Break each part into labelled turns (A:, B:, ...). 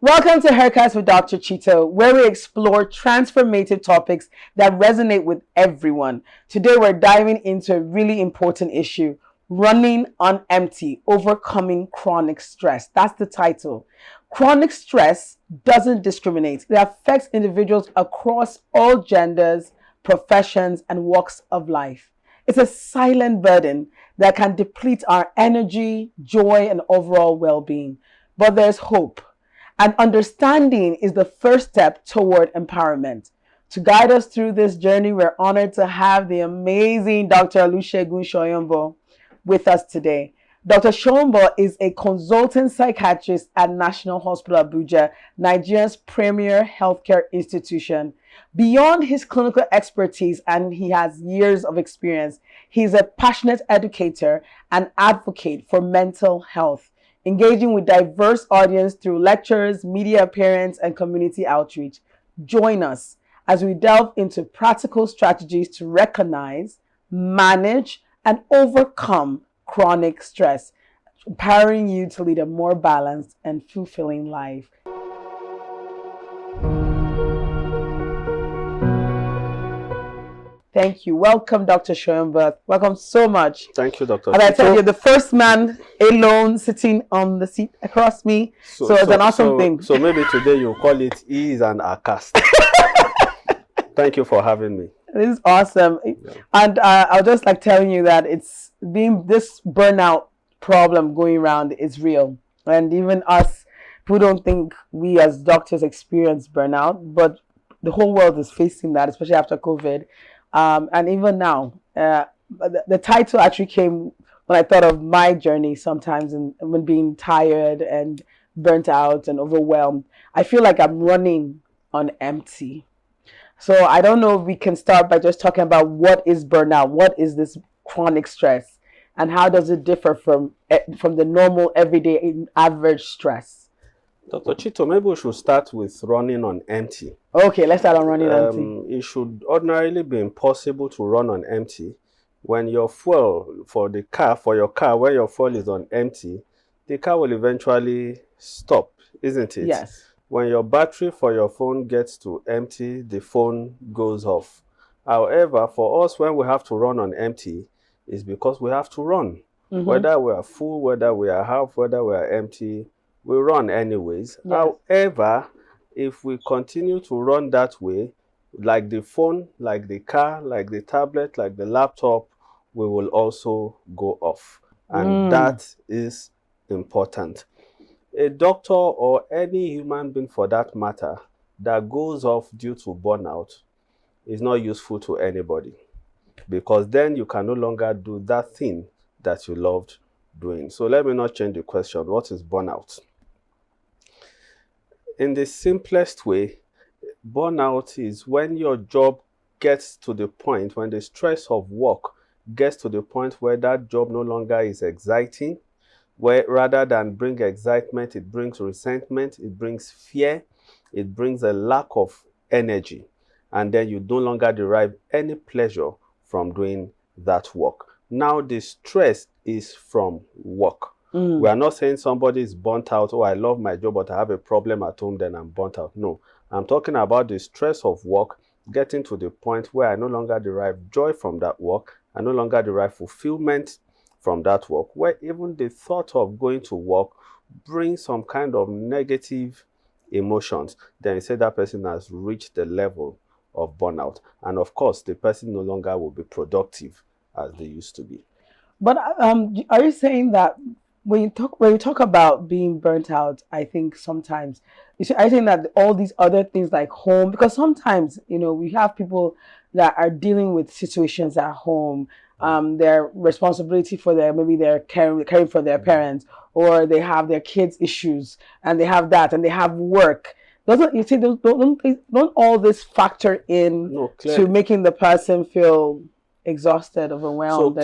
A: Welcome to HERcast with Dr. Chito, where we explore transformative topics that resonate with everyone. Today, we're diving into a really important issue, running on empty, overcoming chronic stress. That's the title. Chronic stress doesn't discriminate. It affects individuals across all genders, professions, and walks of life. It's a silent burden that can deplete our energy, joy, and overall well-being. But there's hope. And understanding is the first step toward empowerment. To guide us through this journey, we're honored to have the amazing Dr. Olusegun Shoyombo with us today. Dr. Shoyombo is a consultant psychiatrist at National Hospital Abuja, Nigeria's premier healthcare institution. Beyond his clinical expertise, and he has years of experience, he's a passionate educator and advocate for mental health, engaging with diverse audience through lectures, media appearance, and community outreach. Join us as we delve into practical strategies to recognize, manage, and overcome chronic stress, empowering you to lead a more balanced and fulfilling life. Thank you. Welcome, Dr. Shoyombo. Welcome so much.
B: Thank you, Dr.
A: As I tell you, the first man alone sitting on the seat across me. So it's an awesome thing.
B: So maybe today you call it is an HERcast. Thank you for having me.
A: This is awesome. Yeah. And I'll just like telling you that it's been this burnout problem going around is real. And even us who don't think we as doctors experience burnout, but the whole world is facing that, especially after COVID. And even now, the title actually came when I thought of my journey sometimes and when being tired and burnt out and overwhelmed. I feel like I'm running on empty. So I don't know if we can start by just talking about what is burnout, what is this chronic stress, and how does it differ from the normal everyday average stress?
B: Dr. Chito, maybe we should start with running on empty.
A: Okay, let's start on running empty.
B: It should ordinarily be impossible to run on empty. When your fuel for your car, when your fuel is on empty, the car will eventually stop, isn't it?
A: Yes.
B: When your battery for your phone gets to empty, the phone goes off. However, for us, when we have to run on empty, it's because we have to run. Mm-hmm. Whether we are full, whether we are half, whether we are empty, we run anyways. Yes. However, if we continue to run that way, like the phone, like the car, like the tablet, like the laptop, we will also go off. And that is important. A doctor or any human being for that matter that goes off due to burnout is not useful to anybody, because then you can no longer do that thing that you loved doing. So let me not change the question. What is burnout? In the simplest way, burnout is when your job gets to the point, when the stress of work gets to the point where that job no longer is exciting, where rather than bring excitement, it brings resentment, it brings fear, it brings a lack of energy, and then you no longer derive any pleasure from doing that work. Now the stress is from work. We are not saying somebody is burnt out, oh, I love my job, but I have a problem at home, then I'm burnt out. No, I'm talking about the stress of work getting to the point where I no longer derive joy from that work. I no longer derive fulfillment from that work, where even the thought of going to work brings some kind of negative emotions. Then you say that person has reached the level of burnout. And of course, the person no longer will be productive as they used to be.
A: But are you saying that when you talk about being burnt out, I think sometimes I think that all these other things like home, because sometimes we have people that are dealing with situations at home, their responsibility for maybe they're caring for their parents, or they have their kids' issues, and they have that, and they have work. Don't all this factor in to making the person feel exhausted, overwhelmed,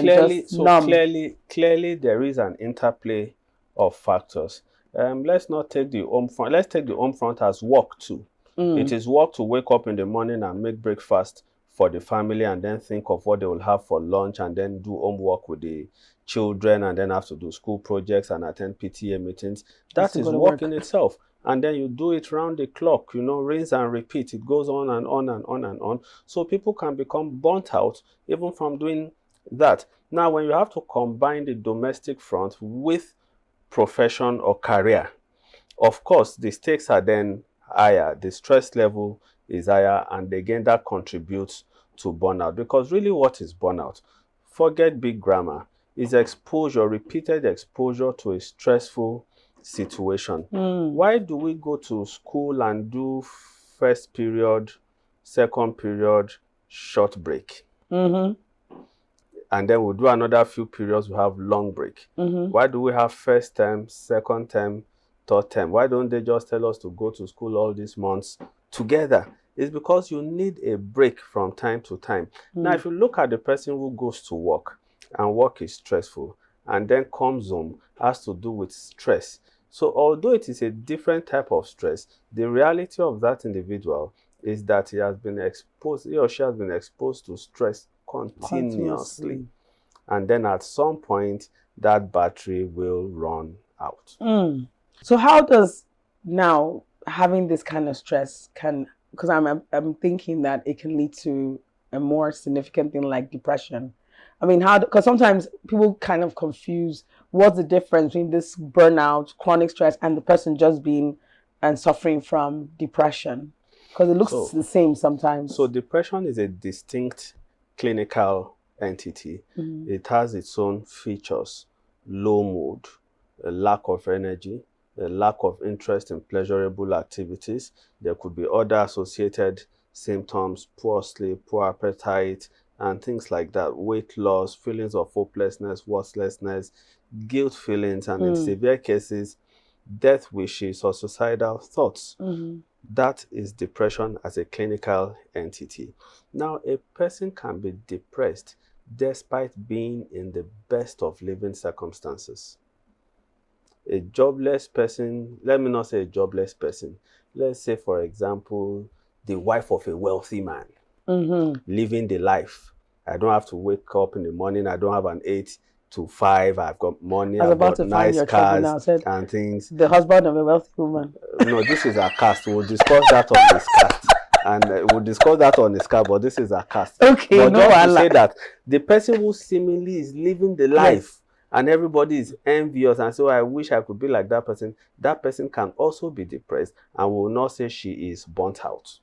B: clearly there is an interplay of factors. Let's not take the home front. Let's take the home front as work too. It is work to wake up in the morning and make breakfast for the family and then think of what they will have for lunch and then do homework with the children and then have to do school projects and attend PTA meetings. That is work in itself. And then you do it round the clock, rinse and repeat. It goes on and on and on and on. So people can become burnt out even from doing that. Now, when you have to combine the domestic front with profession or career, of course, the stakes are then higher. The stress level is higher, and again, that contributes to burnout. Because really, what is burnout? Forget big grammar. It's exposure, repeated exposure to a stressful situation. Why do we go to school and do first period, second period, short break? And then we'll do another few periods, we have long break. Why do we have first term, second term, third term? Why don't they just tell us to go to school all these months together? It's because you need a break from time to time. Now, if you look at the person who goes to work, and work is stressful, and then comes home, has to do with stress. So although it is a different type of stress, the reality of that individual is that he or she has been exposed to stress continuously. And then at some point, that battery will run out.
A: So how does now having this kind of stress because I'm thinking that it can lead to a more significant thing like depression. I mean, because sometimes people kind of confuse what's the difference between this burnout, chronic stress, and the person just being and suffering from depression. Because it looks the same sometimes.
B: So depression is a distinct clinical entity. It has its own features: low mood, a lack of energy, a lack of interest in pleasurable activities. There could be other associated symptoms: poor sleep, poor appetite, and things like that, weight loss, feelings of hopelessness, worthlessness, guilt feelings, and in severe cases, death wishes or suicidal thoughts. That is depression as a clinical entity. Now, a person can be depressed despite being in the best of living circumstances. A jobless person, let me not say a jobless person, let's say, for example, the wife of a wealthy man, living the life. I don't have to wake up in the morning. I don't have an 8 to 5. I've got money. I've got nice cars and things.
A: The husband of a wealthy woman.
B: No, this is a cast. We'll discuss that on this cast. And we'll discuss that on this cast, but this is a cast.
A: Okay,
B: but no, just to say that the person who seemingly is living the life and everybody is envious and so I wish I could be like that person can also be depressed and will not say she is burnt out.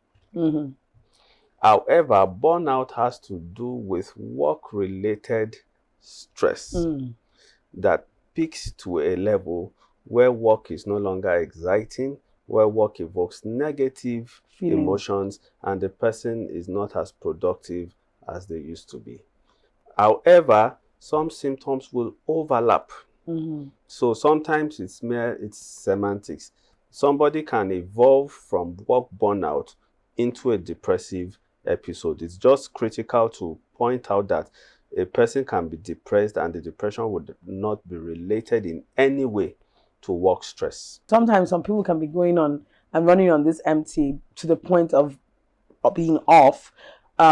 B: However, burnout has to do with work-related stress that peaks to a level where work is no longer exciting, where work evokes negative emotions, and the person is not as productive as they used to be. However, some symptoms will overlap. So sometimes it's semantics. Somebody can evolve from work burnout into a depressive episode. It's just critical to point out that a person can be depressed and the depression would not be related in any way to work stress.
A: Sometimes some people can be going on and running on this empty to the point of being off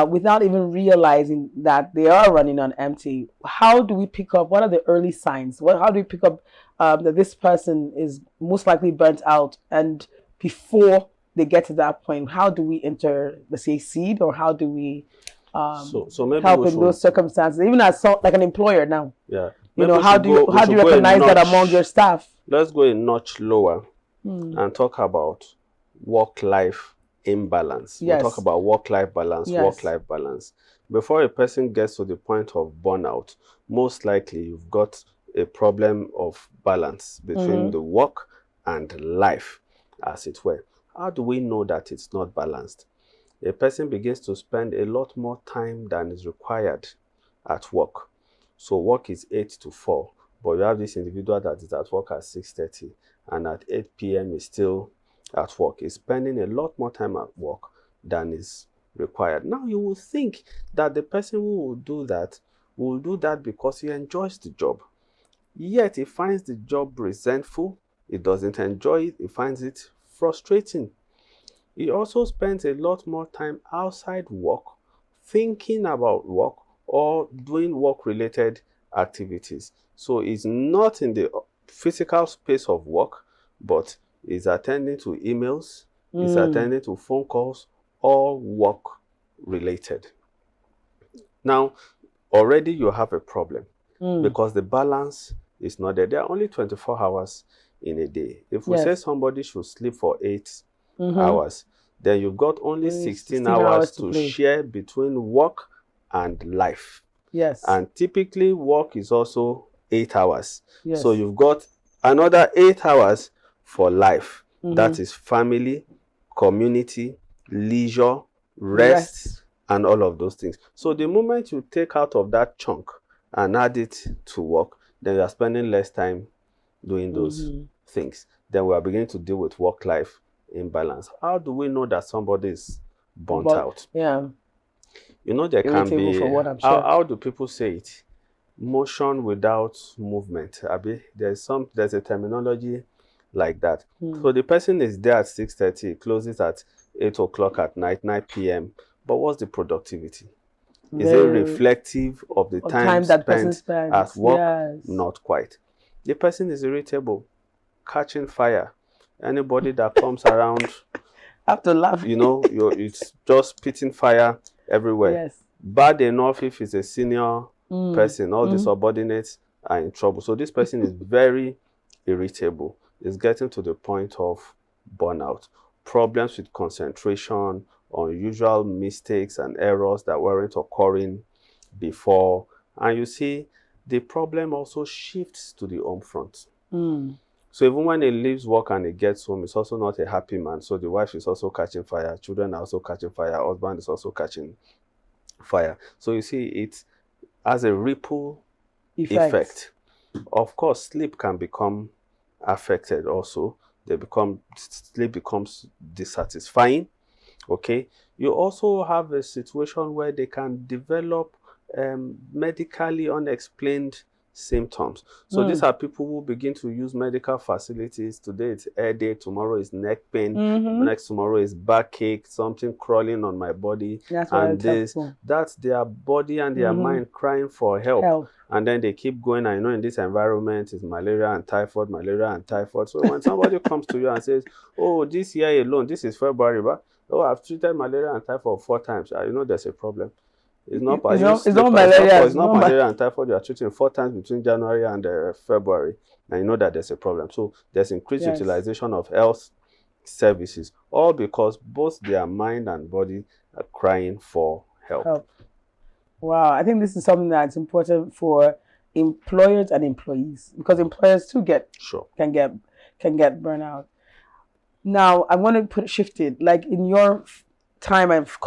A: without even realizing that they are running on empty. How do we pick up? What are the early signs? How do we pick up that this person is most likely burnt out? And before they get to that point, how do we enter, let's say, seed, or how do we
B: so maybe
A: help in those circumstances? Even as like an employer now,
B: maybe
A: how do you recognize that among your staff?
B: Let's go a notch lower and talk about work-life imbalance. We'll talk about work-life balance. Before a person gets to the point of burnout, most likely you've got a problem of balance between the work and life, as it were. How do we know that it's not balanced? A person begins to spend a lot more time than is required at work. So work is 8 to 4, but you have this individual that is at work at 6:30 and at 8 p.m. is still at work. Is spending a lot more time at work than is required. Now you will think that the person who will do that because he enjoys the job. Yet he finds the job resentful. He doesn't enjoy it. He finds it frustrating. He also spends a lot more time outside work thinking about work or doing work-related activities. So it's not in the physical space of work, but is attending to emails, is attending to phone calls, all work-related. Now, already you have a problem because the balance is not there. There are only 24 hours in a day. If we say somebody should sleep for 8 hours, then you've got only 16 hours to share between work and life.
A: Yes.
B: And typically work is also 8 hours. Yes. So you've got another 8 hours for life. That is family, community, leisure, rest, and all of those things. So the moment you take out of that chunk and add it to work, then you are spending less time doing those things. Then we are beginning to deal with work-life imbalance. How do we know that somebody is burnt out?
A: Yeah.
B: You know, there can be, how do people say it? Motion without movement. There's a terminology like that. So the person is there at 6:30, closes at 8 o'clock at night, 9 p.m. But what's the productivity? Is it reflective of the time that spent at work? Yes. Not quite. The person is irritable, catching fire. Anybody that comes around,
A: have to laugh.
B: You know, it's just spitting fire everywhere.
A: Yes.
B: Bad enough if it's a senior person, all the subordinates are in trouble. So this person is very irritable. It's getting to the point of burnout. Problems with concentration, unusual mistakes and errors that weren't occurring before. And you see, the problem also shifts to the home front. So even when he leaves work and he gets home, he's also not a happy man. So the wife is also catching fire, children are also catching fire, husband is also catching fire. So you see, it has a ripple effect. Of course, sleep can become affected also. Sleep becomes dissatisfying. Okay. You also have a situation where they can develop medically unexplained symptoms. So these are people who begin to use medical facilities. Today it's headache, tomorrow is neck pain, next tomorrow is backache, something crawling on my body. That's their body and their mind crying for help. And then they keep going. I know in this environment is malaria and typhoid, malaria and typhoid. So when somebody comes to you and says, oh, this year alone, this is February, but I've treated malaria and typhoid 4 times. You know there's a problem. It's not malaria. It's not malaria and typhoid. You are treating 4 times between January and February, and you know that there's a problem. So there's increased utilization of health services, all because both their mind and body are crying for help.
A: Wow, I think this is something that's important for employers and employees, because employers too can get burnout. Now I want to shift it, like in your time of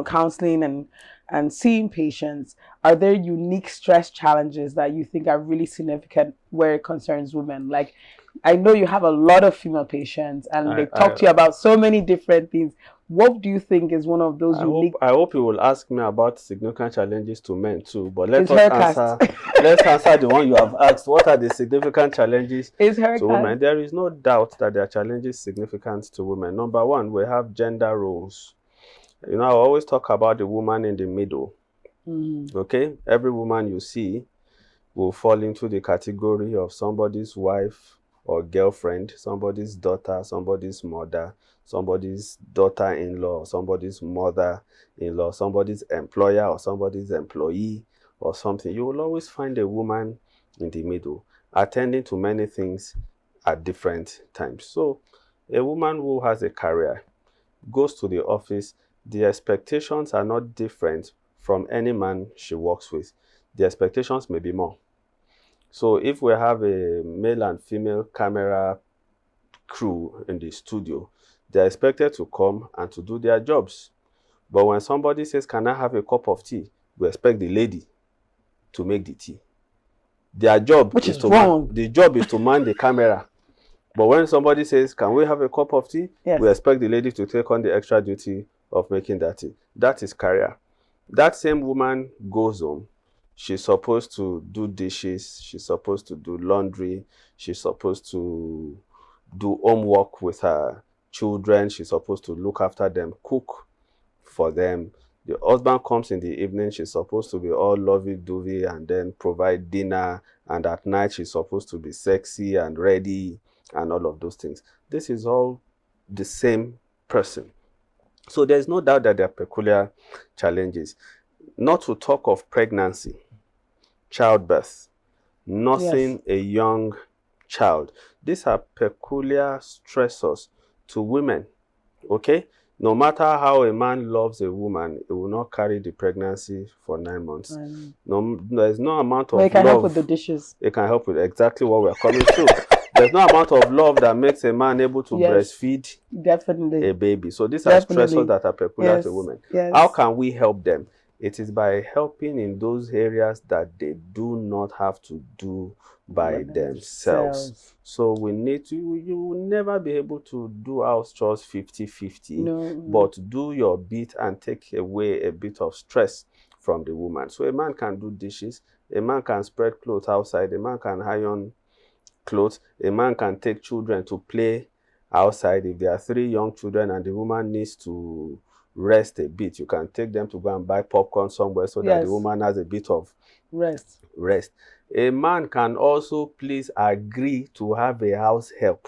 A: counseling and seeing patients, are there unique stress challenges that you think are really significant where it concerns women? Like, I know you have a lot of female patients and they talk to you about so many different things. What do you think is one of those unique?
B: I hope you will ask me about significant challenges to men too, but let's answer the one you have asked. What are the significant challenges to women? There is no doubt that there are challenges significant to women. Number one, we have gender roles. You know, I always talk about the woman in the middle. Okay? Every woman you see will fall into the category of somebody's wife or girlfriend, somebody's daughter, somebody's mother, somebody's daughter-in-law, somebody's mother-in-law, somebody's employer or somebody's employee or something. You will always find a woman in the middle, attending to many things at different times. So a woman who has a career goes to the office. The expectations are not different from any man she works with. The expectations may be more. So if we have a male and female camera crew in the studio, they're expected to come and to do their jobs. But when somebody says, can I have a cup of tea? We expect the lady to make the tea. Their job
A: is wrong.
B: The job is to man the camera. But when somebody says, can we have a cup of tea? We expect the lady to take on the extra duty of making that tea. That is career. That same woman goes home. She's supposed to do dishes. She's supposed to do laundry. She's supposed to do homework with her children. She's supposed to look after them, cook for them, The husband comes in the evening, she's supposed to be all lovey-dovey and then provide dinner, and at night she's supposed to be sexy and ready and all of those things. This is all the same person. So there's no doubt that there are peculiar challenges. Not to talk of pregnancy, childbirth, nursing a young child. These are peculiar stressors to women, okay? No matter how a man loves a woman, he will not carry the pregnancy for 9 months. No, there's no amount of love.
A: It can help with the dishes.
B: It can help with exactly what we're coming to. There's no amount of love that makes a man able to breastfeed
A: definitely
B: a baby. So these are stressors that are peculiar to women. How can we help them? It is by helping in those areas that they do not have to do by themselves. So we need to, you will never be able to do house chores 50-50, but do your bit and take away a bit of stress from the woman. So a man can do dishes, a man can spread clothes outside, a man can iron clothes, a man can take children to play outside. If there are 3 young children and the woman needs to rest a bit, you can take them to go and buy popcorn somewhere so that the woman has a bit of rest. A man can also please agree to have a house help.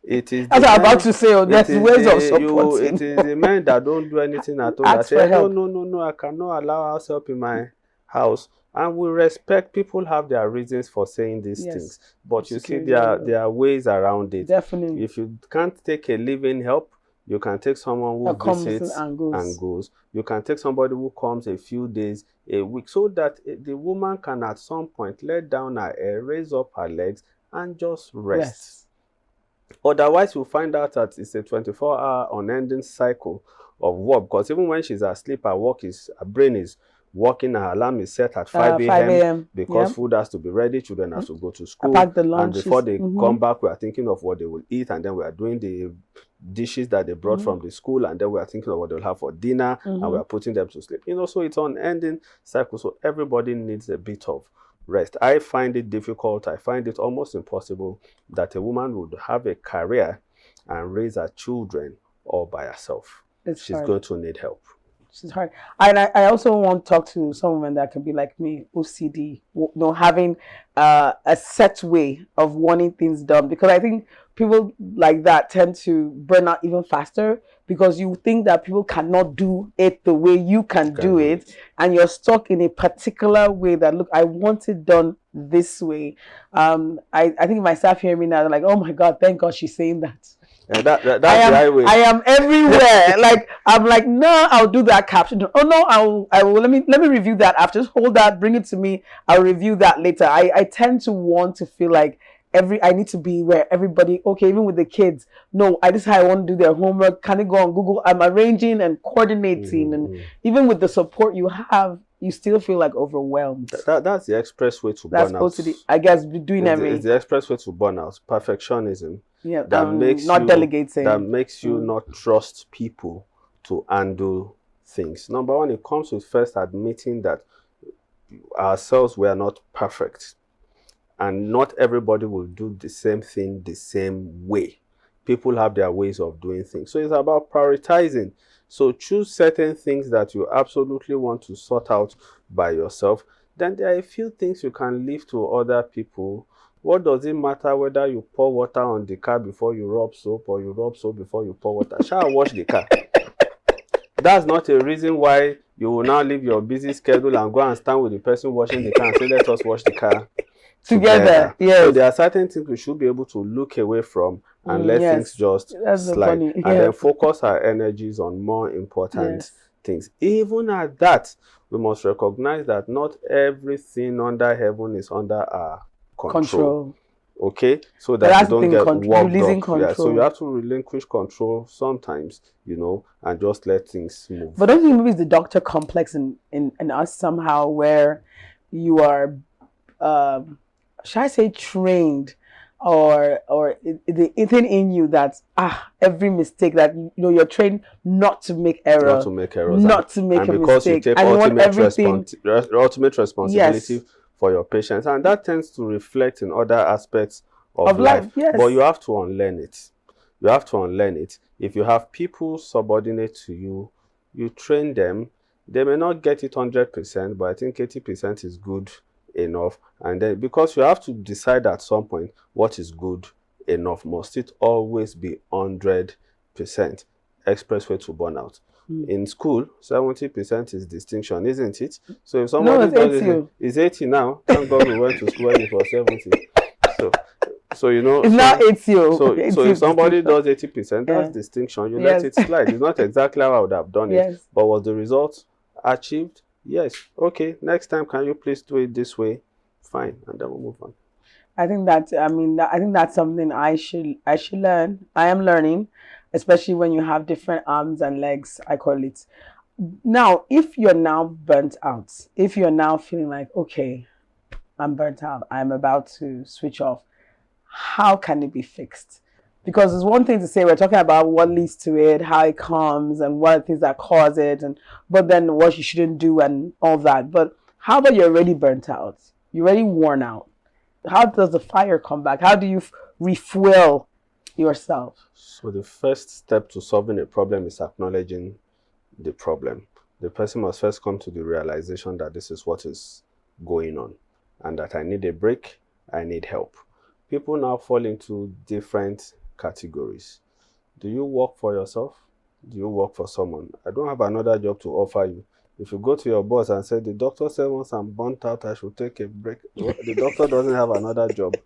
B: It is as
A: I'm about to say, there's ways of supporting.
B: It is the men that don't do anything at all that say, no, I cannot allow house help in my house. And we respect, people have their reasons for saying these things, but you see there are ways around it.
A: Definitely.
B: If you can't take a living help, you can take someone who visits and goes. You can take somebody who comes a few days, a week, so that the woman can at some point let down her hair, raise up her legs, and just rest. Otherwise, you'll find out that it's a 24-hour unending cycle of work, because even when she's asleep, her brain is working, her alarm is set at 5 a.m. because food has to be ready, children have to go to school,
A: pack the lunches,
B: and before they come back, we are thinking of what they will eat, and then we are doing the dishes that they brought from the school, and then we are thinking of what they'll have for dinner, and we are putting them to sleep. So it's an ending cycle. So everybody needs a bit of rest. I find it difficult, I find it almost impossible that a woman would have a career and raise her children all by herself. She's going to need help.
A: It's hard. And I also want to talk to some women that can be like me, OCD, having a set way of wanting things done. Because I think people like that tend to burn out even faster, because you think that people cannot do it the way you can do it. And you're stuck in a particular way that, look, I want it done this way. I think my staff hear me now, they're like, oh my God, thank God she's saying that.
B: That's the highway.
A: I am everywhere. I'm like, no, I'll do that caption. Oh no, I will. Let me review that after. Just hold that, bring it to me. I'll review that later. I tend to want to feel like I need to be where everybody, okay, even with the kids. No, this is how I want to do their homework. Can it go on Google? I'm arranging and coordinating, and even with the support you have, you still feel like overwhelmed.
B: That's the express way to burnout.
A: That's I guess doing everything.
B: It's the express way to burnout. Perfectionism.
A: Yeah,
B: that makes
A: not delegating.
B: That makes you not trust people to undo things. Number one, it comes with first admitting that ourselves, we are not perfect, and not everybody will do the same thing the same way. People have their ways of doing things, so it's about prioritizing. So choose certain things that you absolutely want to sort out by yourself. Then there are a few things you can leave to other people. What does it matter whether you pour water on the car before you rub soap, or you rub soap before you pour water? Shall I wash the car? That's not a reason why you will now leave your busy schedule and go and stand with the person washing the car and say, let us wash the car together. Yes. So there are certain things we should be able to look away from and let things just slide. And then focus our energies on more important things. Even at that, we must recognize that not everything under heaven is under our control. Okay, so that you don't get worked up. Yeah, so you have to relinquish control sometimes, and just let things move.
A: But don't you think maybe it's the doctor complex in us somehow, where you are, shall I say, trained, or the thing in you that every mistake that you're trained not to make errors, not to make a mistake,
B: you take ultimate responsibility for your patients, and that tends to reflect in other aspects of life. But you have to unlearn it. If you have people subordinate to you, you train them. They may not get it 100%, but I think 80% is good enough. And then, because you have to decide at some point what is good enough. Must it always be 100%? Expressway to burnout. In school, 70% is distinction, isn't it? So if somebody does it, it's 80 now. Thank God we went to school early for 70. So you know,
A: it's not 80.
B: So if somebody does 80%, that's distinction. You let it slide. It's not exactly how I would have done it, but was the result achieved? Yes. Okay. Next time, can you please do it this way? Fine, and then we'll move on.
A: I think that's something I should learn. I am learning, especially when you have different arms and legs, I call it. Now, if you're now burnt out, if you're now feeling like, okay, I'm burnt out, I'm about to switch off, how can it be fixed? Because it's one thing to say we're talking about what leads to it, how it comes, and what are the things that cause it, but then what you shouldn't do and all that. But how about you're already burnt out? You're already worn out. How does the fire come back? How do you refuel yourself?
B: So the first step to solving a problem is acknowledging the problem. The person must first come to the realization that this is what is going on and that I need a break, I need help. People now fall into different categories. Do you work for yourself? Do you work for someone? I don't have another job to offer you. If you go to your boss and say, the doctor said once I'm burnt out, I should take a break. The doctor doesn't have another job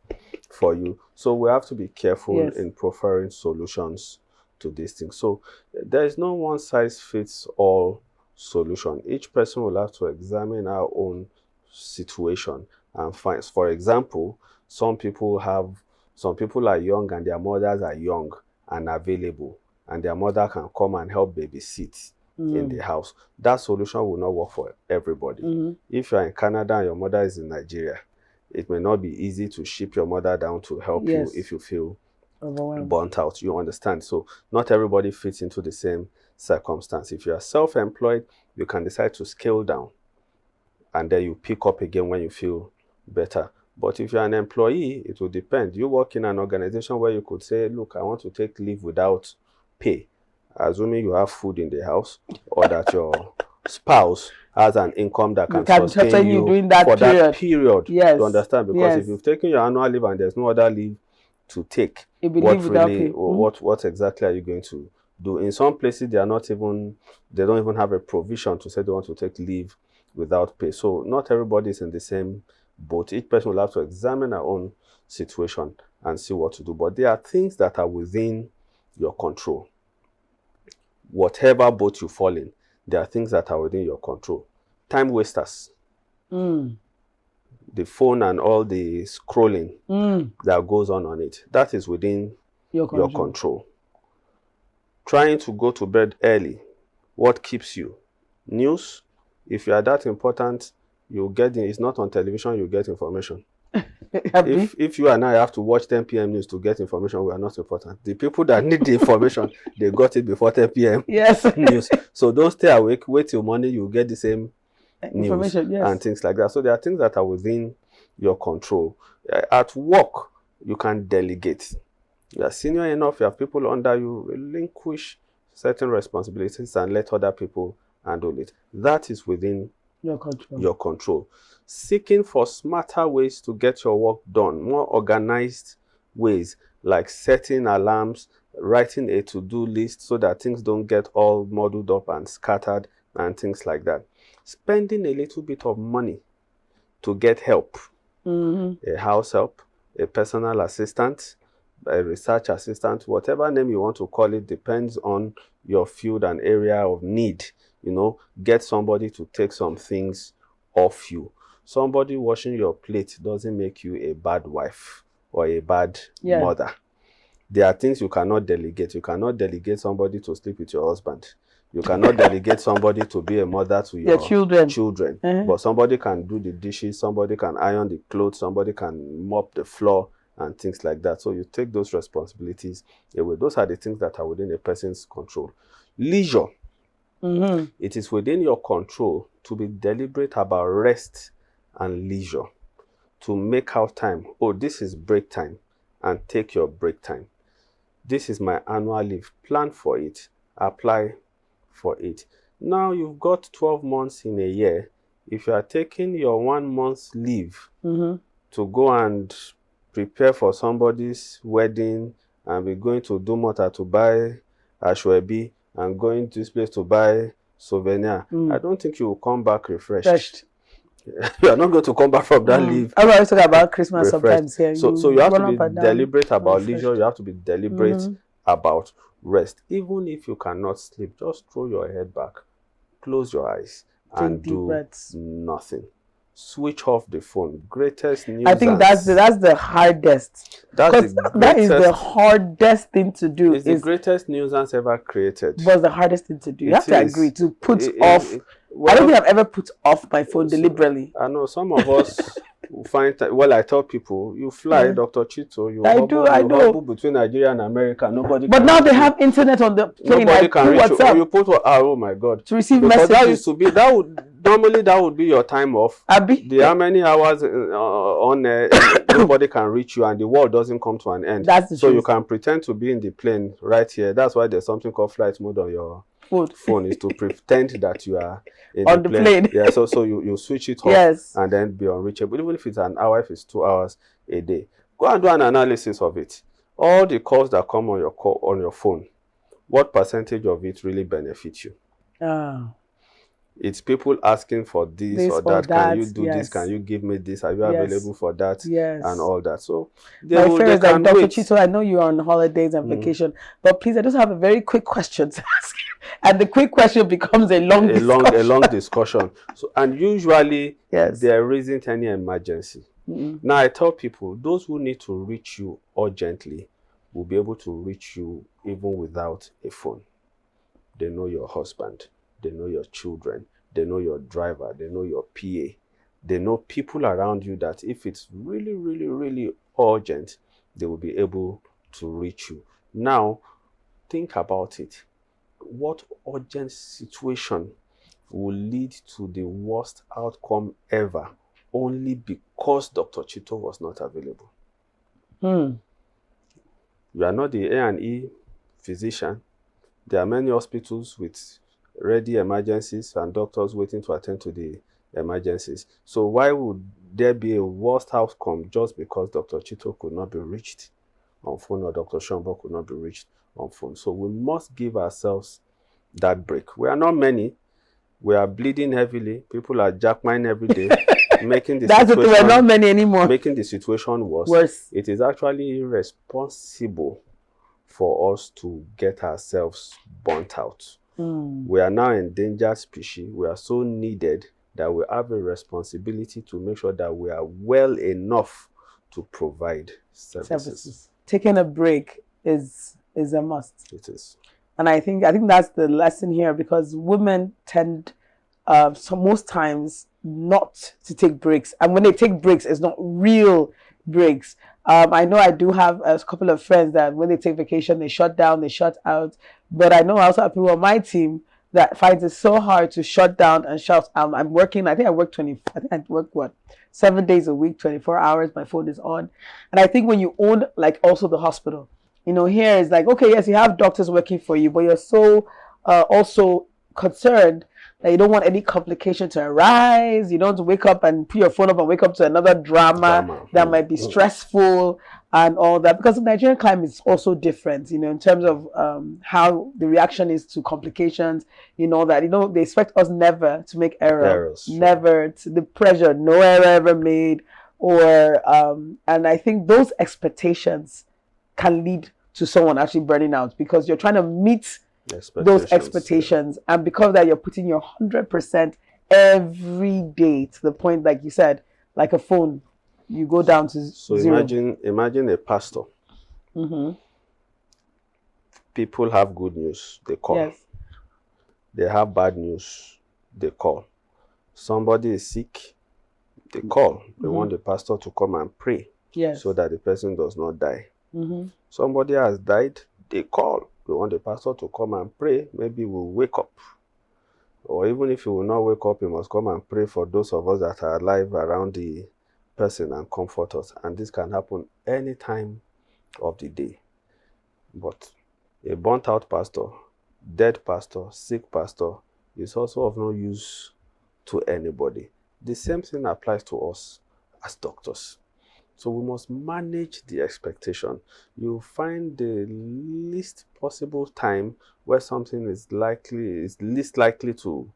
B: for you. So we have to be careful in proffering solutions to these things. So there is no one size fits all solution. Each person will have to examine our own situation and find. For example, some people are young and their mothers are young and available, and their mother can come and help babysit in the house. That solution will not work for everybody. If you're in Canada and your mother is in Nigeria, it may not be easy to ship your mother down to help you if you feel burnt out. You understand? So not everybody fits into the same circumstance. If you are self-employed, you can decide to scale down and then you pick up again when you feel better. But if you're an employee, it will depend. You work in an organization where you could say, look, I want to take leave without pay, assuming you have food in the house or that your spouse has an income that can sustain you
A: during that
B: for
A: period.
B: that period. You understand? Because if you've taken your annual leave and there's no other leave to take, what exactly are you going to do? In some places, they don't even have a provision to say they want to take leave without pay. So not everybody is in the same boat. Each person will have to examine their own situation and see what to do. But there are things that are within your control. Whatever boat you fall in, there are things that are within your control. Time wasters. The phone and all the scrolling that goes on it, that is within your control. Trying to go to bed early, what keeps you? News. If you are that important, you get it's not on television, you get information. If you and I have to watch 10 p.m. news to get information, we are not important. The people that need the information, they got it before 10 p.m. news. So don't stay awake, wait till morning, you get the same news and things like that. So there are things that are within your control. At work, you can delegate. You are senior enough, you have people under you, relinquish certain responsibilities and let other people handle it. That is within your control. Seeking for smarter ways to get your work done, more organized ways, like setting alarms, writing a to-do list so that things don't get all muddled up and scattered and things like that. Spending a little bit of money to get help, a house help, a personal assistant, a research assistant, whatever name you want to call it, depends on your field and area of need. Get somebody to take some things off you. Somebody washing your plate doesn't make you a bad wife or a bad mother. There are things you cannot delegate. You cannot delegate somebody to sleep with your husband. You cannot delegate somebody to be a mother to your children. But somebody can do the dishes, somebody can iron the clothes, somebody can mop the floor and things like that. So you take those responsibilities away. Those are the things that are within a person's control. Leisure. It is within your control to be deliberate about rest and leisure, to make out time. Oh, this is break time, and take your break time. This is my annual leave. Plan for it. Apply for it. Now you've got 12 months in a year. If you are taking your 1 month's leave to go and prepare for somebody's wedding and be going to Dumota to buy ashwebi and going to this place to buy souvenir, I don't think you will come back refreshed. You are not going to come back from that leave.
A: I always talk about Christmas sometimes here.
B: So you have to be deliberate about leisure. You have to be deliberate about rest. Even if you cannot sleep, just throw your head back, close your eyes, and do nothing. Switch off the phone. Greatest news.
A: I think that's the hardest. That is the hardest thing to do.
B: It's the greatest nuisance ever created.
A: But the hardest thing to do. You have to agree to put off. I don't think I've ever put off my phone deliberately.
B: I know some of us find time. Well, I tell people, you fly, Dr. Chito. You hobble between Nigeria and America. Nobody.
A: But now they have internet on the plane.
B: Nobody can reach you. You put oh my God.
A: To receive messages.
B: That used to be normally that would be your time off. How many hours on nobody can reach you and the world doesn't come to an end.
A: That's the
B: so
A: truth.
B: You can pretend to be in the plane right here. That's why there's something called flight mode on your phone is to pretend that you are
A: on the plane.
B: Yeah, so you switch it off and then be unreachable. Even if it's an hour, if it's 2 hours a day. Go and do an analysis of it. All the calls that come on your phone, what percentage of it really benefits you? It's people asking for this or that. Can you do this? Can you give me this? Are you available for that?
A: And
B: all that. So
A: my friend is like, Dr. Chito, I know you're on holidays and vacation, but please, I just have a very quick question to ask you. And the quick question becomes a long
B: discussion. So and usually there isn't any emergency. Now I tell people those who need to reach you urgently will be able to reach you even without a phone. They know your husband. They know your children. They know your driver. They know your PA. They know people around you that if it's really, really, really urgent, they will be able to reach you. Now, think about it. What urgent situation will lead to the worst outcome ever only because Dr. Chito was not available? You are not the A&E physician. There are many hospitals with ready emergencies and doctors waiting to attend to the emergencies. So why would there be a worst outcome just because Dr. Chito could not be reached on phone or Dr. Shoyombo could not be reached on phone? So we must give ourselves that break. We are not many. We are bleeding heavily. People are jackmining every day, making the situation.
A: We're not many anymore.
B: Making the situation worse. It is actually irresponsible for us to get ourselves burnt out. We are now endangered species. We are so needed that we have a responsibility to make sure that we are well enough to provide services.
A: Taking a break is a must.
B: It is.
A: And I think that's the lesson here, because women tend most times not to take breaks. And when they take breaks, it's not real breaks. I know I do have a couple of friends that when they take vacation, they shut down, they shut out. But I know I also have people on my team that finds it so hard to shut down and shut. I'm working, I think I work 7 days a week, 24 hours, my phone is on. And I think when you own like also the hospital, here is like, okay, yes, you have doctors working for you, but you're so also concerned that you don't want any complication to arise. You don't want to wake up and put your phone up and wake up to another drama that might be stressful and all that. Because the Nigerian climate is also different, in terms of how the reaction is to complications, that, they expect us never to make errors, never to the pressure, no error ever made, or, and I think those expectations can lead to someone actually burning out, because you're trying to meet those expectations, and because of that you're putting your 100% every day, to the point, like you said, like a phone, you go down to zero.
B: Imagine a pastor. People have good news, they call. They have bad news, they call. Somebody is sick, they call. They want the pastor to come and pray so that the person does not die. Somebody has died, they call. We want the pastor to come and pray. Maybe we'll wake up. Or even if he will not wake up, he must come and pray for those of us that are alive around the person and comfort us. And this can happen any time of the day. But a burnt out pastor, dead pastor, sick pastor is also of no use to anybody. The same thing applies to us as doctors. So we must manage the expectation. You find the least possible time where something is least likely to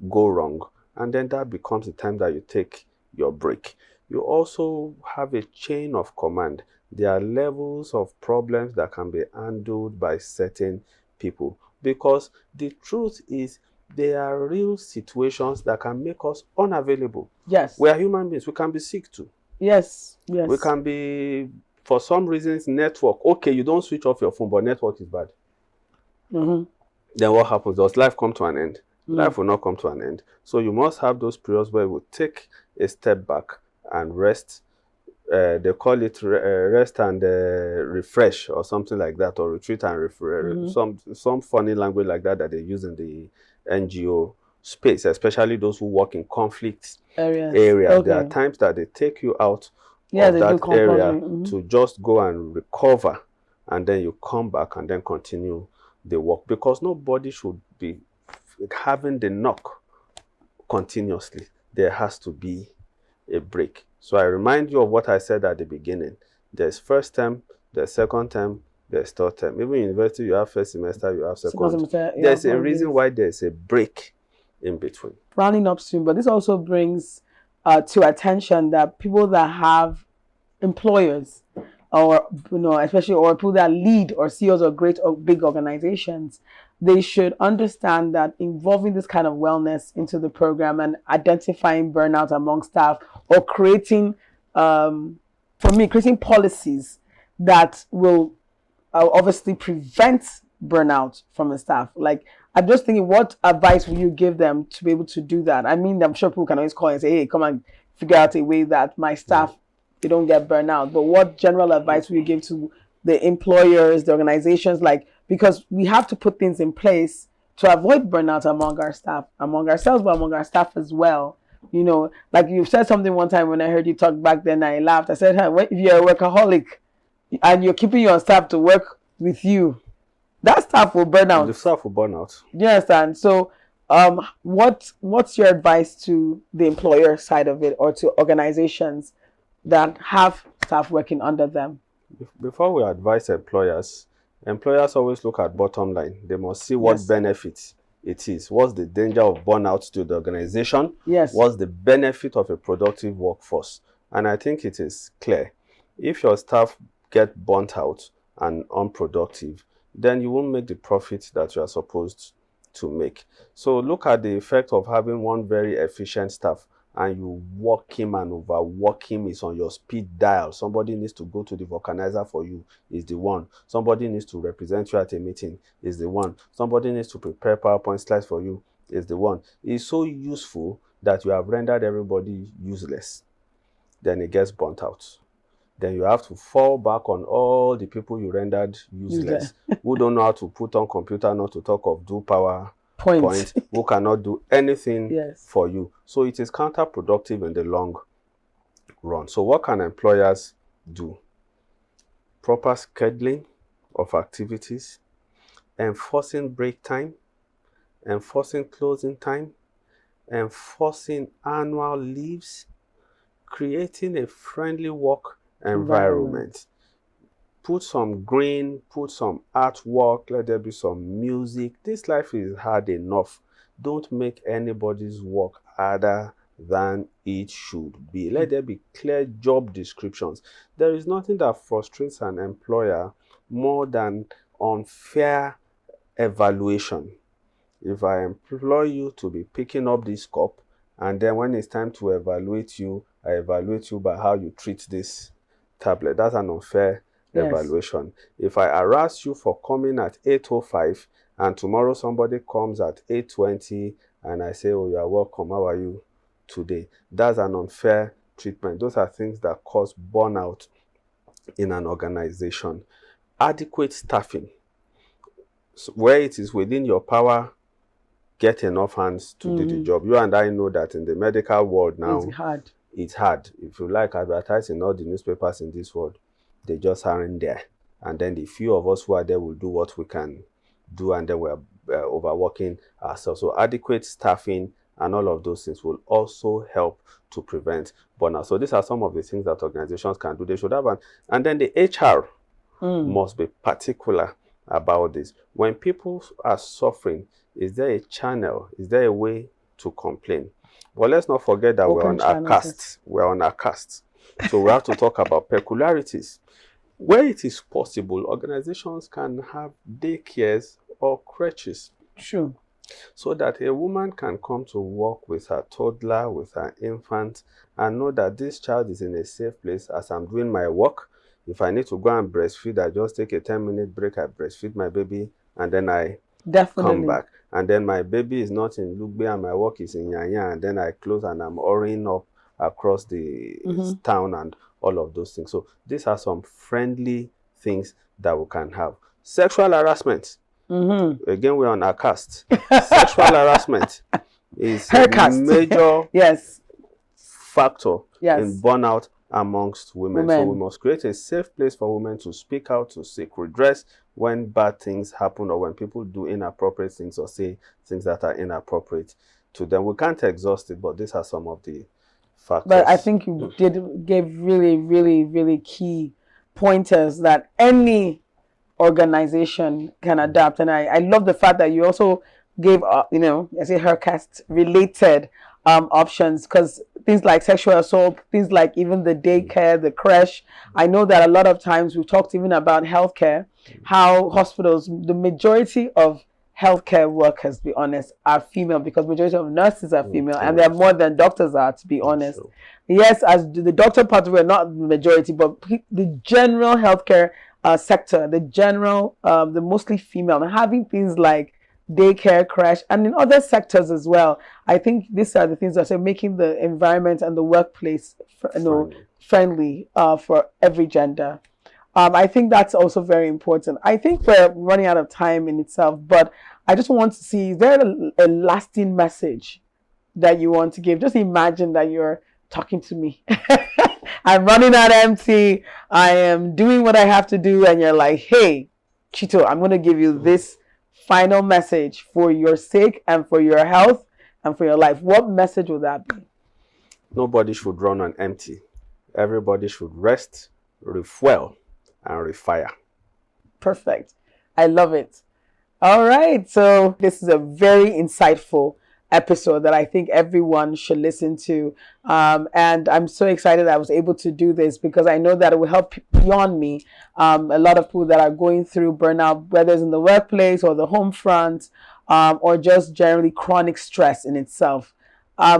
B: go wrong, and then that becomes the time that you take your break. You also have a chain of command. There are levels of problems that can be handled by certain people, because the truth is there are real situations that can make us unavailable.
A: Yes.
B: We are human beings. We can be sick too.
A: Yes. Yes.
B: We can be, for some reasons, network. Okay, you don't switch off your phone, but network is bad.
A: Mm-hmm.
B: Then what happens? Does life come to an end? Life will not come to an end. So you must have those periods where you take a step back and rest. They call it rest and refresh, or something like that, or retreat and refresh. Some funny language like that they use in the NGO space, especially those who work in conflict area.
A: Okay.
B: There are times that they take you out of that area to just go and recover, and then you come back and then continue the work, because nobody should be having the knock continuously. There has to be a break. So I remind you of what I said at the beginning. There's first term, there's second term, there's third term. Even in university, you have first semester, you have second semester. There's a reason why there's a break in between. Rounding
A: up soon, but this also brings to attention that people that have employers, or especially, or people that lead or CEOs of great or big organizations, they should understand that involving this kind of wellness into the program and identifying burnout among staff, or creating policies that will obviously prevent burnout from the staff. Like, I'm just thinking, what advice will you give them to be able to do that? I mean, I'm sure people can always call and say, hey, come and figure out a way that my staff, they don't get burnout. But what general advice will you give to the employers, the organizations, because we have to put things in place to avoid burnout among our staff, among ourselves, but among our staff as well. Like you said something one time when I heard you talk back then, I laughed. I said, if you're a workaholic and you're keeping your staff to work with you, that staff will burn out.
B: The staff will burn out.
A: You understand? So what's your advice to the employer side of it, or to organizations that have staff working under them?
B: Before we advise employers always look at bottom line. They must see what benefits it is. What's the danger of burnout to the organization?
A: Yes.
B: What's the benefit of a productive workforce? And I think it is clear. If your staff get burnt out and unproductive, then you won't make the profit that you are supposed to make. So look at the effect of having one very efficient staff, and you work him and overwork him. Is on your speed dial. Somebody needs to go to the vulcanizer for you, is the one. Somebody needs to represent you at a meeting, is the one. Somebody needs to prepare PowerPoint slides for you, is the one. It's so useful that you have rendered everybody useless. Then it gets burnt out. Then you have to fall back on all the people you rendered useless, who don't know how to put on computer, not to talk of do PowerPoint, who cannot do anything for you. So it is counterproductive in the long run. So what can employers do? Proper scheduling of activities, enforcing break time, enforcing closing time, enforcing annual leaves, creating a friendly work environment. Put some green, put some artwork, let there be some music. This life is hard enough. Don't make anybody's work harder than it should be. Let there be clear job descriptions. There is nothing that frustrates an employer more than unfair evaluation. If I employ you to be picking up this cup, and then when it's time to evaluate you, I evaluate you by how you treat this tablet, that's an unfair evaluation. If I harass you for coming at 8:05 and tomorrow somebody comes at 8:20 and I say, oh, you are welcome, how are you today? That's an unfair treatment. Those are things that cause burnout in an organization. Adequate staffing. So where it is within your power, get enough hands to do the job. You and I know that in the medical world now, it's hard. If you like advertising all the newspapers in this world, they just aren't there. And then the few of us who are there will do what we can do, and then we're overworking ourselves. So adequate staffing and all of those things will also help to prevent burnout. So these are some of the things that organizations can do. They should have and then the HR must be particular about this. When people are suffering, is there a channel? Is there a way to complain? But let's not forget that we're on HERcast. We're on HERcast. So we have to talk about peculiarities. Where it is possible, organizations can have daycares or crèches.
A: True.
B: So that a woman can come to work with her toddler, with her infant, and know that this child is in a safe place as I'm doing my work. If I need to go and breastfeed, I just take a 10-minute break, I breastfeed my baby, and then I come back. And then my baby is not in Lugbe and my work is in Yanya, and then I close and I'm hurrying up across the town and all of those things. So these are some friendly things that we can have. Sexual harassment. Again, we're on HERcast. Sexual harassment is a major factor in burnout amongst women. So we must create a safe place for women to speak out, to seek redress when bad things happen or when people do inappropriate things or say things that are inappropriate to them. We can't exhaust it, but these are some of the factors.
A: But I think you gave really, really, really key pointers that any organization can adapt. And I love the fact that you also gave, I say HERcast related options, because things like sexual assault, things like even the daycare, the creche. I know that a lot of times we've talked even about healthcare, how hospitals, the majority of healthcare workers, to be honest, are female, because majority of nurses are female, and they're more than doctors are, to be honest. Yes, as the doctor part, we're not the majority, but the general healthcare sector, the general, the mostly female, and having things like daycare, crash, and in other sectors as well. I think these are the things that are making the environment and the workplace friendly for every gender. I think that's also very important. I think we're running out of time in itself, but I just want to see, is there a lasting message that you want to give? Just imagine that you're talking to me. I'm running out empty. I am doing what I have to do. And you're like, hey, Chito, I'm going to give you this final message for your sake and for your health and for your life. What message would that be?
B: Nobody should run on empty. Everybody should rest, refuel, and refire.
A: Perfect. I love it. All right. So this is a very insightful episode that I think everyone should listen to. And I'm so excited that I was able to do this, because I know that it will help beyond me. A lot of people that are going through burnout, whether it's in the workplace or the home front, or just generally chronic stress in itself.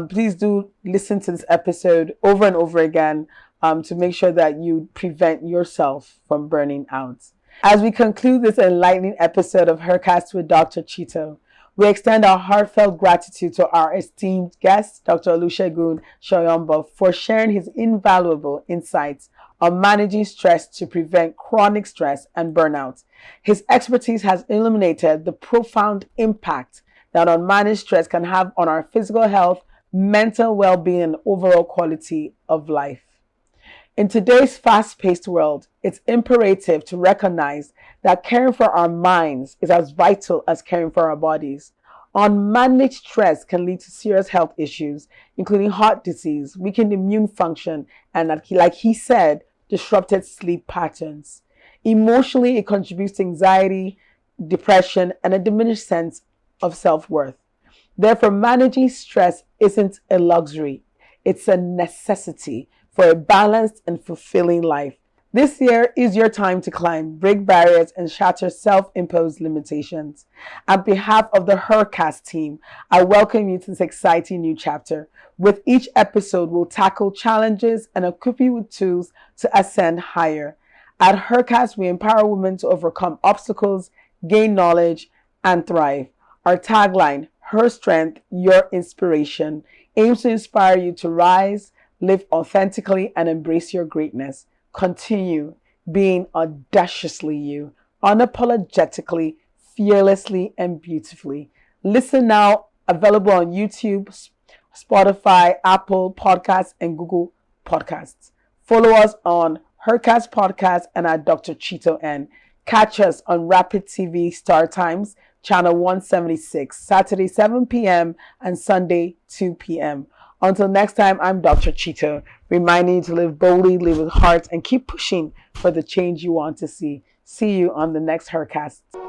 A: Please do listen to this episode over and over again to make sure that you prevent yourself from burning out. As we conclude this enlightening episode of HERcast with Dr. Chito, we extend our heartfelt gratitude to our esteemed guest, Dr. Olusegun Shoyombo, for sharing his invaluable insights on managing stress to prevent chronic stress and burnout. His expertise has illuminated the profound impact that unmanaged stress can have on our physical health, mental well-being, and overall quality of life. In today's fast-paced world, it's imperative to recognize that caring for our minds is as vital as caring for our bodies. Unmanaged stress can lead to serious health issues, including heart disease, weakened immune function, and, like he said, disrupted sleep patterns. Emotionally, it contributes to anxiety, depression, and a diminished sense of self-worth. Therefore, managing stress isn't a luxury. It's a necessity for a balanced and fulfilling life. This year is your time to climb, break barriers, and shatter self-imposed limitations. On behalf of the HERcast team, I welcome you to this exciting new chapter. With each episode, we'll tackle challenges and equip you with tools to ascend higher. At HERcast, we empower women to overcome obstacles, gain knowledge, and thrive. Our tagline, Her Strength, Your Inspiration, aims to inspire you to rise, live authentically, and embrace your greatness. Continue being audaciously you, unapologetically, fearlessly, and beautifully. Listen now, available on YouTube, Spotify, Apple Podcasts, and Google Podcasts. Follow us on HERcast Podcast and at Dr. Chito N. Catch us on Rapid TV Startimes, channel 176, Saturday 7 p.m. and Sunday 2 p.m. Until next time, I'm Dr. Chito, reminding you to live boldly, live with heart, and keep pushing for the change you want to see. See you on the next HERcast.